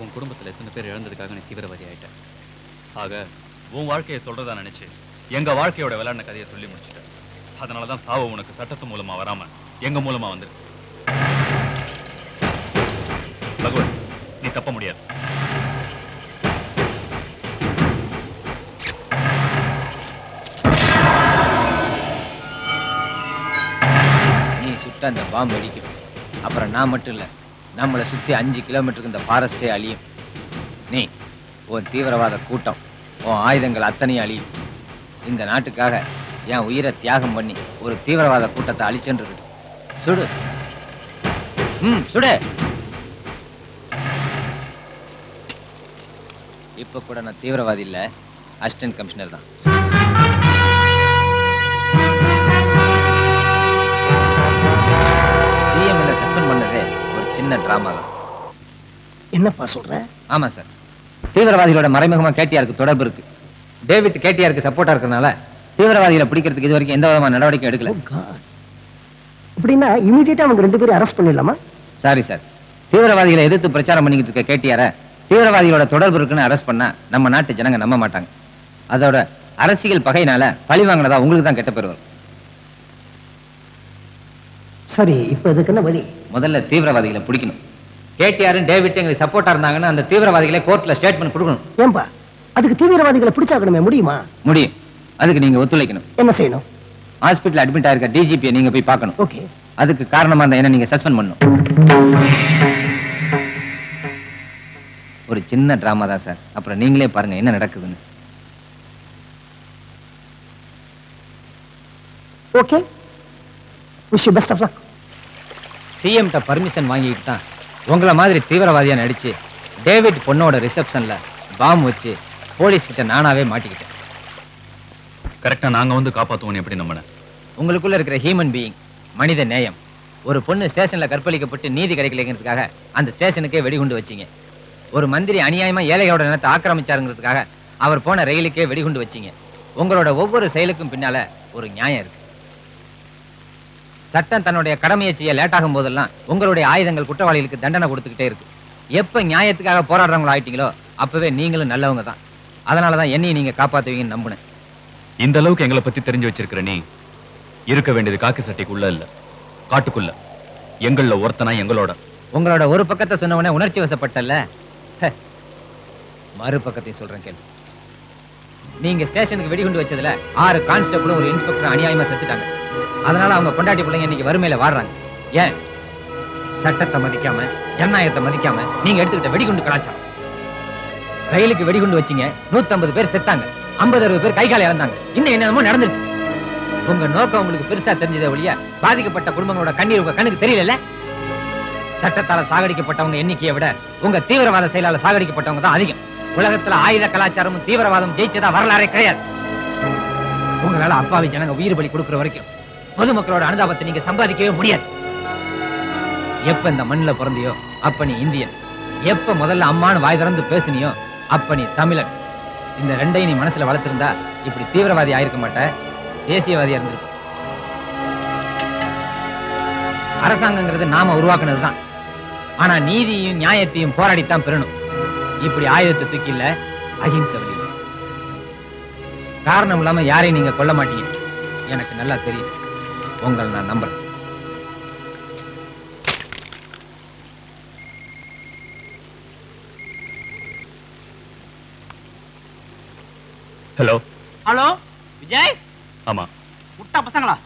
உன் குடும்பத்துல எத்தனை பேர் இழந்ததுக்காக நீ தீவிரவாதி ஆயிட்ட. ஆக உன் வாழ்க்கையை சொல்றதா நினைச்சு எங்க வாழ்க்கையோட விளையாடின கதையை சொல்லி முடிச்சுட்ட. அதனாலதான் சாவு உனக்கு சட்டத்து மூலமா வராம எங்க மூலமா வந்துருக்கு. பகவத், நீ தப்ப முடியாது. நீ சுட்ட அந்த பாம்பு அடிக்கும். அப்புறம் நான் மட்டும் இல்ல, நம்மளை சுத்தி 5 கிலோமீட்டருக்கு இந்த ஃபாரஸ்டே அழியும். நீ உன் தீவிரவாத கூட்டம், உன் ஆயுதங்கள் அத்தனையும் அழியும். இந்த நாட்டுக்காக என் உயிரை தியாகம் பண்ணி ஒரு தீவிரவாத கூட்டத்தை அழிச்சுட்டு சுடு. சுடு. இப்ப கூட நான் தீவிரவாதி இல்ல, அசிஸ்டன்ட் கமிஷனர் தான். சிஎம் சஸ்பெண்ட் பண்ணது ஒரு சின்ன டிராமா தான். என்னப்பா சொல்ற? ஆமா சார், தீவிரவாதிகளோட மறைமுகமா கேடிஆருக்கு தொடர்பு இருக்கு. டேவிட் கேடிஆருக்கு சப்போர்ட்டா இருக்கறனால தீவிரவாதிகளை பிடிக்கிறதுக்கு இது வரைக்கும் எந்த விதமான நடவடிக்கை எடுக்கல. அப்படின்னா இமிடியேட்டா அவங்க 2 பேரும் அரெஸ்ட் பண்ணிடலாமா? சாரி சார், தீவிரவாதிகளை எதிர்த்து பிரச்சாரம் பண்ணிக்கிட்டு இருக்க கேடிஆரை தீவிரவாதிகளோட தொடர்பு இருக்குன்னு அரெஸ்ட் பண்ணா நம்ம நாட்டு ஜனங்க நம்ப மாட்டாங்க. அதோட அரசியல் பகையினால பழி வாங்கினதா உங்களுக்கு தான் கெட்ட பேர் வரும். சரி, இப்ப இதுக்கு என்ன வழி? முதல்ல தீவிரவாதிகளை பிடிக்கணும். கேடிஆரும் டேவிட் எங்களுக்கு சப்போர்ட்டா இருந்தாங்கன்னா அந்த தீவிரவாதிகளை கோர்ட்ல ஸ்டேட்மெண்ட் கொடுக்கணும். ஏன்பா, அதுக்கு தீவிரவாதிகளை பிடிச்சாக்கணுமே, முடியுமா? முடியும். அதுக்கு நீங்க ஒத்துழைக்கணும். என்ன செய்யணும்? ஹாஸ்பிட்டல் அட்மிட் ஆயிருக்க டிஜிபியை நீங்க போய் பார்க்கணும். ஓகே. அதுக்கு காரணமா இருந்தா என்ன நீங்க சஸ்பெண்ட் பண்ணணும். ஒரு சின்ன டிராமா தான் சார், அப்புறம் நீங்களே பாருங்க என்ன நடக்குதுன்னு. Okay, wish you best of luck. CM ட்ட பர்மிஷன் வாங்கிட்டு தான் உங்களை மாதிரி தீவிரவாதியா நடிச்சு டேவிட் பொண்ணோட ரிசப்ஷன்ல பாம்பு வச்சு போலீஸ் கிட்ட நானாவே மாட்டிக்கிட்டேன். கரெக்டா நாங்க வந்து காப்பாத்துவோம் எப்படி நம்பின? உங்களுக்குள்ள இருக்கிற ஹியூமன் பீயிங், மனித நேயம். ஒரு பொண்ணு ஸ்டேஷன்ல கற்பழிக்கப்பட்டு நீதி கிடைக்கலைங்கிறதுக்காக அந்த ஸ்டேஷனுக்கே வெடிகுண்டு வச்சீங்க. ஒரு மந்திரி அநியாயமா ஏழையோட நிலத்தை ஆக்கிரமிச்சாருங்கிறதுக்காக அவர் போன ரயிலுக்கே வெடிகுண்டு வச்சீங்க. உங்களோட ஒவ்வொரு செயலுக்கும் பின்னால ஒரு நியாயம் இருக்கு. சட்டம் தன்னுடைய கடமையை செய்ய லேட் ஆகும் போதெல்லாம் உங்களுடைய ஆயுதங்கள் குற்றவாளிகளுக்கு தண்டனை கொடுத்துக்கிட்டே இருக்கு. எப்ப நியாயத்துக்காக போராடுறவங்கள ஆயிட்டீங்களோ அப்பவே நீங்களும் நல்லவங்க தான். அதனாலதான் என்னையும் நீங்க காப்பாத்துவீங்கன்னு நம்புனேன். இந்த அளவுக்கு எங்களை பத்தி தெரிஞ்சு வச்சிருக்கிற நீ இருக்க வேண்டியது காக்கி சட்டைக்குள்ள இல்ல, காட்டுக்குள்ள. எங்கள ஒருத்தனா எங்களோட. உங்களோட ஒரு பக்கத்தை சொன்னவனே உணர்ச்சி வசப்பட்டல்ல, மறு பக்கத்தையும் சொல்றேன் கேள்வி. நீங்க ஸ்டேஷனுக்கு வெடிகுண்டு வச்சதுல 6 கான்ஸ்டபிளும் ஒரு இன்ஸ்பெக்டர் அநியாயமா செத்துட்டாங்க. அதனால அவங்க பொண்டாட்டி பிள்ளைங்க இன்னைக்கு வறுமையில வாடுறாங்க. ஏன்? சட்டத்தை மதிக்காம, ஜனநாயகத்தை மதிக்காம நீங்க எடுத்துக்கிட்ட வெடிகுண்டு கலாச்சாரம். ரயிலுக்கு வெடிகுண்டு வச்சீங்க, 150 பேர் செத்தாங்க, 50-60 பேர் கை கால இழந்தாங்க. இன்னும் என்னமோ நடந்துருச்சு. உங்க நோக்கம் உங்களுக்கு பெருசா தெரிஞ்சதே ஒழிய பாதிக்கப்பட்ட குடும்பங்களோட கண்ணீர் உங்க கண்ணுக்கு தெரியல. சட்டத்தால சாகடிக்கப்பட்டவங்க எண்ணிக்கையை விட உங்க தீவிரவாத செயலால சாகடிக்கப்பட்டவங்க தான் அதிகம். உலகத்துல ஆயுத கலாச்சாரமும் தீவிரவாதம் ஜெயிச்சதா வரலாறே கிடையாது. உங்களால அப்பாவி ஜனங்க உயிர் பலி கொடுக்கிற வரைக்கும் பொதுமக்களோட அனுதாபத்தை நீங்க சம்பாதிக்கவே முடியாது. எப்ப இந்த மண்ணுல பிறந்தியோ அப்ப நீ இந்தியன். எப்ப முதல்ல அம்மானு வாய் திறந்து பேசுனியோ அப்ப நீ தமிழன். இந்த ரெண்டையும் நீ மனசுல வளர்த்திருந்தா இப்படி தீவிரவாதி ஆயிருக்க மாட்ட, தேசியவாதியா இருந்திருக்கும். அரசாங்கங்கிறது நாம உருவாக்குனதுதான். ஆனா நீதியையும் நியாயத்தையும் போராடித்தான் பெறணும். இப்படி ஆயுதத்தை தூக்கி இல்ல, அஹிம்சை வழி. காரணம் இல்லாம யாரையும் நீங்க கொல்ல மாட்டீங்க, எனக்கு நல்லா தெரியும். உங்களை நான் நம்புறேன். ஹலோ. ஹலோ விஜய். ஆமா. முட்டா பசங்களா,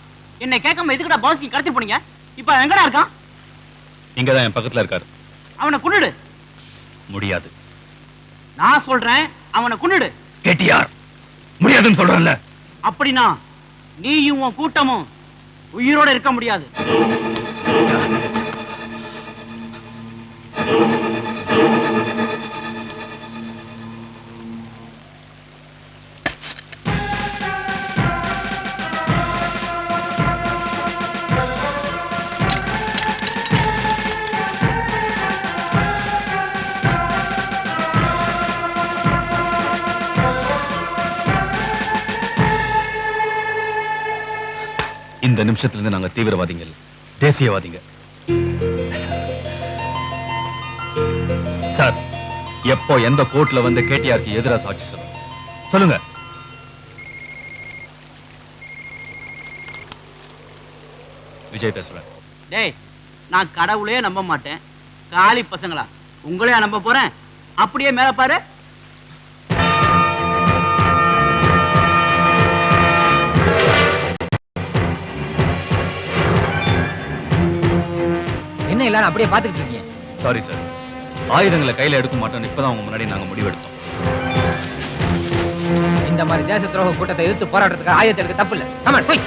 என்னை கேட்காம எதுக்குடா பாஸ் கடத்தி போனீங்க? இப்ப எங்கடா இருக்கான்? இங்கதான் என் பக்கத்துல இருக்காரு. அவனை கொன்னுடு. முடியாது. நான் சொல்றேன், அவனை கொன்னுடு. கேடிஆர் முடியாதுன்னு சொல்றேன்ல. அப்படின்னா நீயும் உன் கூட்டமும் உயிரோட இருக்க முடியாது. இந்த நிமிஷத்துல இருந்து நாங்க தீவிரவாதிங்க இல்ல, தேசியவாதிங்க. சார், எப்போ எந்த கோர்ட்ல வந்து கேடிஆருக்கு எதிராக சாட்சி சொல்லுங்க. விஜய் பேசுறேன். டேய், நான் கடவுளே நம்ப மாட்டேன். காலி பசங்களா உங்களே நம்ப போறேன். அப்படியே மேல பாரு. என்ன எல்லாரும் அப்படியே பாத்துக்கிட்டு இருக்கீங்க? சாரி சார், ஆயுதங்களை கையில எடுக்க மாட்டோம்னு இப்பதான் அவங்க முன்னாடி நாங்க முடிவெடுத்தோம். இந்த மாதிரி தேச துரோக கூட்டத்தை எதிர்த்து போராட்டத்துக்கு ஆயுதத்தை எடுக்க தப்பு இல்ல. கமான் போய்.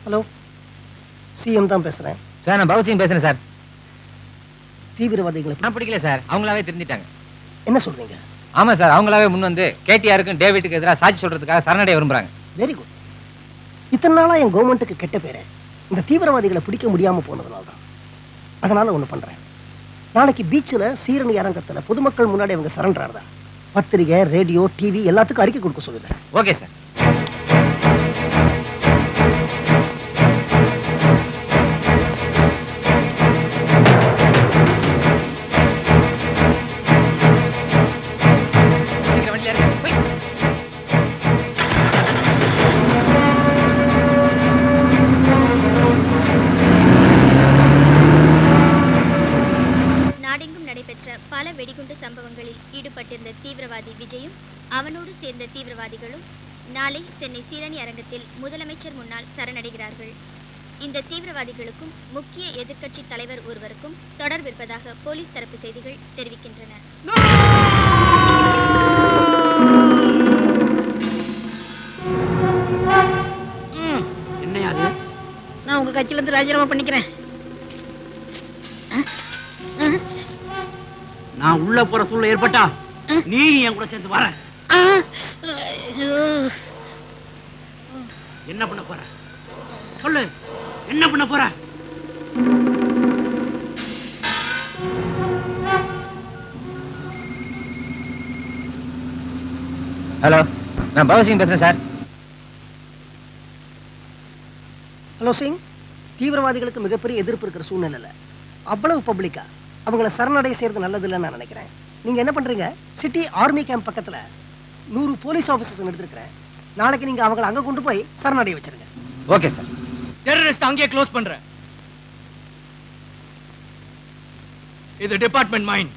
ஹலோ, சிஎம் தான் பேசுறேன் சார். நான் பகத்சிங் பேசுறேன் சார். தீவிரவாதிகளை நான் பிடிக்கல சார், அவங்களாவே திருந்திட்டாங்க. என்ன சொல்றீங்க? ஆமா சார், அவங்களாவே முன் வந்து கேடிஆருக்கும் டேவிட்டுக்கு எதிராக சாட்சி சொல்றதுக்காக சரணடைய விரும்புறாங்க. Very good. இத்தனை நாளா என் கவர்மெண்ட்டுக்கு கெட்ட பேரு இந்த தீவிரவாதிகளை பிடிக்க முடியாம போனதுனால தான். அதனால ஒண்ணு பண்றேன். நாளைக்கு பீச்சில் சீரணி அரங்கத்துல பொதுமக்கள் முன்னாடி அவங்க சரண்டர் ஆறதா பத்திரிகை, ரேடியோ, டிவி எல்லாத்துக்கும் அறிக்கை கொடுக்க சொல்லுறேன். Okay sir. பல வெடிகுண்டு சம்பவங்களில் ஈடுபட்டிருந்த தீவிரவாதி விஜயும் அவனோடு சேர்ந்த தீவிரவாதிகளும் நாளை சென்னை சீரணி அரங்கத்தில் முதலமைச்சர் முன்னால் சரணடைகிறார்கள். இந்த தீவிரவாதிகளுக்கும் முக்கிய எதிர்க்கட்சி தலைவர் ஒருவருக்கும் தொடர்பிருப்பதாக போலீஸ் தரப்பு செய்திகள் தெரிவிக்கின்றன. என்னையாது? நான் உங்க கட்சியில இருந்து ராஜினாமா பண்ணிக்கிறேன். நான் உள்ள போற சூழ்நிலை ஏற்பட்டா நீ என் கூட சேர்ந்து வர. என்ன பண்ண போற சொல்லு, என்ன பண்ண போற? ஹலோ, நான் பகத் சிங் பேசுறேன் சார். ஹலோ சிங், தீவிரவாதிகளுக்கு மிகப்பெரிய எதிர்ப்பு இருக்கிற சூழ்நிலையில அவ்வளவு பப்ளிக்கா அவங்கள சரணடைய செய்யறது நல்லது இல்லைன்னு நான் நினைக்கிறேன். நீங்க என்ன பண்றீங்க, சிட்டி ஆர்மி கேம்ப் பக்கத்துல 100 போலீஸ் ஆபீசர்ஸ் எடுத்துக்கிறேன். நாளைக்கு நீங்க அவங்களை அங்க கொண்டு போய் சரணடைய வச்சிருங்க. Okay sir. டெரரிஸ்ட் அங்கேயே க்ளோஸ் பண்றேன். இது டிபார்ட்மெண்ட் மைண்ட்.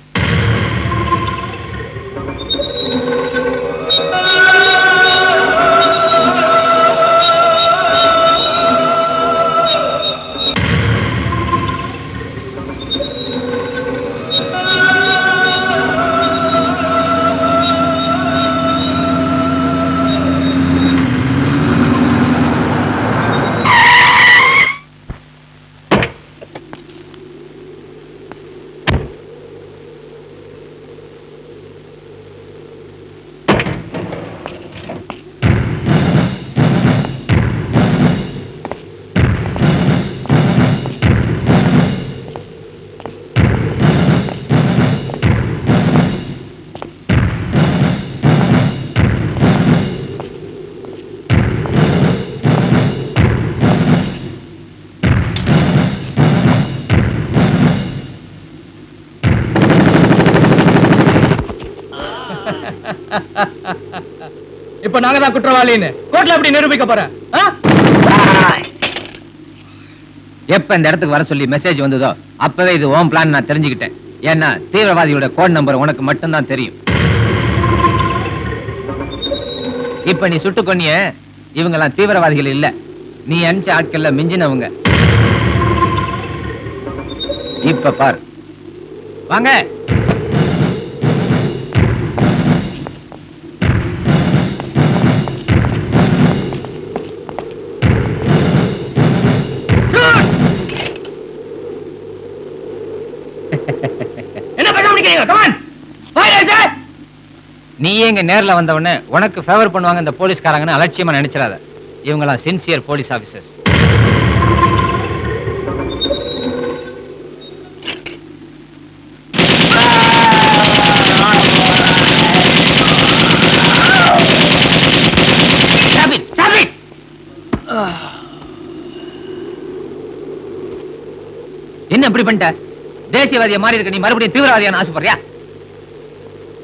இப்ப நாங்க தான் குற்றவாளின்னு கோர்ட்ல எப்படி நிரூபிக்க போறேன்? எப்ப இந்த இடத்துக்கு வர சொல்லி மெசேஜ் வந்ததோ அப்பவே இது ஓம் பிளான் நான் தெரிஞ்சுக்கிட்டேன். ஏன்னா தீவிரவாதியோட கோட் நம்பர் உனக்கு மட்டும்தான் தெரியும். இப்ப நீ சுட்டு கொன்னிய இவங்கெல்லாம் தீவிரவாதிகள் இல்ல, நீ அனுப்பிச்ச ஆட்கள்ல மிஞ்சினவங்க. இப்ப பார், வாங்க. என்ன பேச முடிக்கிறீங்க? Come on. நீ எங்க நேர்ல வந்தவனே உனக்கு ஃபேவர் பண்ணுவாங்க இந்த போலீஸ்காரங்கன்னு அலட்சியமா நினைச்சிடாத. இவங்கெல்லாம் சின்சியர் போலீஸ் ஆபீசர்ஸ். என்ன இப்படி பண்ணிட்ட? தேசியவாதியா மாறி இருக்க நீ மறுபடியும் தீவிரவாதியான ஆசைப்படுறியா?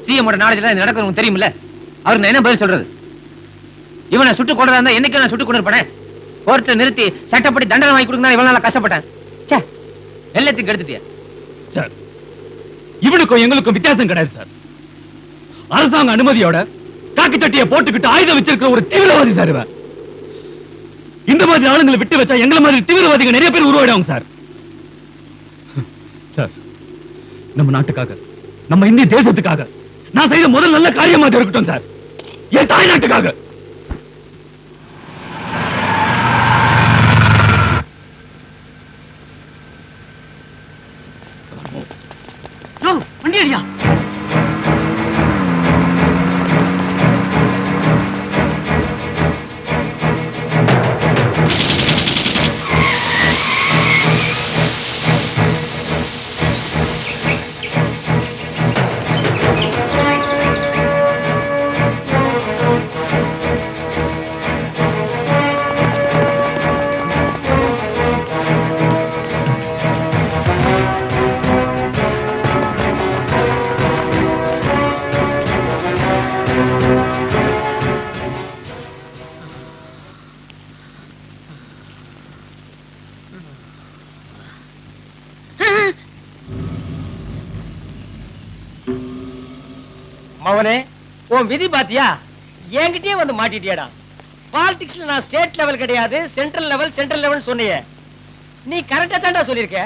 சிஎம் நாலேஜ்ல நடக்கணும் தெரியுமில்ல, அவருக்கு நான் என்ன பதில் சொல்றது? இவனை சுட்டு கொண்டதா இருந்தா என்னைக்கு நான் சுட்டு கொண்டு இருப்பேன். கோர்ட்டை நிறுத்தி சட்டப்படி தண்டனை வாங்கி கொடுங்க. இவ்வளவு நாளா கஷ்டப்பட்டேன். எல்லாத்தையும் கெடுத்துட்டியா சார்? இவனுக்கும் எங்களுக்கும் வித்தியாசம் கிடையாது சார். அரசாங்க அனுமதியோட காக்கி சட்டியை போட்டுக்கிட்டு ஆயுதம் வச்சிருக்கிற ஒரு தீவிரவாதி சார் இவன். இந்த மாதிரி ஆளுங்களை விட்டு வச்சா எங்களை மாதிரி தீவிரவாதிகள் நிறைய பேர் உருவாயிடுவாங்க சார். சார், நம்ம நாட்டுக்காக, நம்ம இந்திய தேசத்துக்காக நான் செய்த முதல் நல்ல காரியமா இருக்கட்டும் சார், என் தாய் நாட்டுக்காக. வண்டி அடியா. மவனே, உன் விதி பாத்தியா? என்கிட்டயே வந்து மாட்டிட்டியாடா. பாலிடிக்ஸ்ல நான் ஸ்டேட் லெவல் கிடையாது சென்ட்ரல் லெவல் சொன்னியே. நீ கரெக்டா தாண்டா சொல்லிருக்க.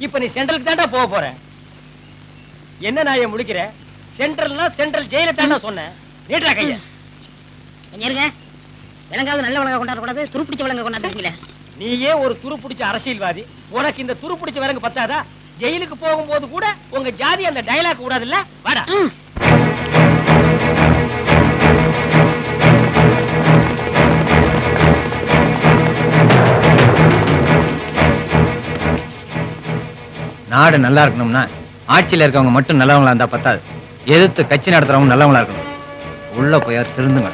இப்ப நீ சென்ட்ரலுக்கு தாண்டா போக போற. என்ன நாயை முடிக்கிற? சென்ட்ரல்னா சென்ட்ரல் ஜெயில தாண்டா சொன்னேன். நீட்டா கைய. கொஞ்சம் இருங்க. விலங்காவது நல்ல விலங்கா கொண்டாட கூடாது, துருப்பிடிச்ச விலங்க கொண்டாடுறீங்களே. நீயே ஒரு துருப்பிடிச்ச அரசியல்வாதி. உனக்கு இந்த துருப்பிடிச்ச விலங்கு பத்தாதா? ஜெயிலுக்கு போகும்போது கூட உங்க ஜாதி அந்த டயலாக் கூடாது இல்ல? வாடா. நாடு நல்லா இருக்கணும்னா ஆட்சியில இருக்கவங்க மட்டும் நல்லவங்களா இருந்தா பத்தாது. எதிர்த்து கட்சி நடத்துறவங்க நல்லவங்களா இருக்கணும். உள்ள போய் திருந்துங்க.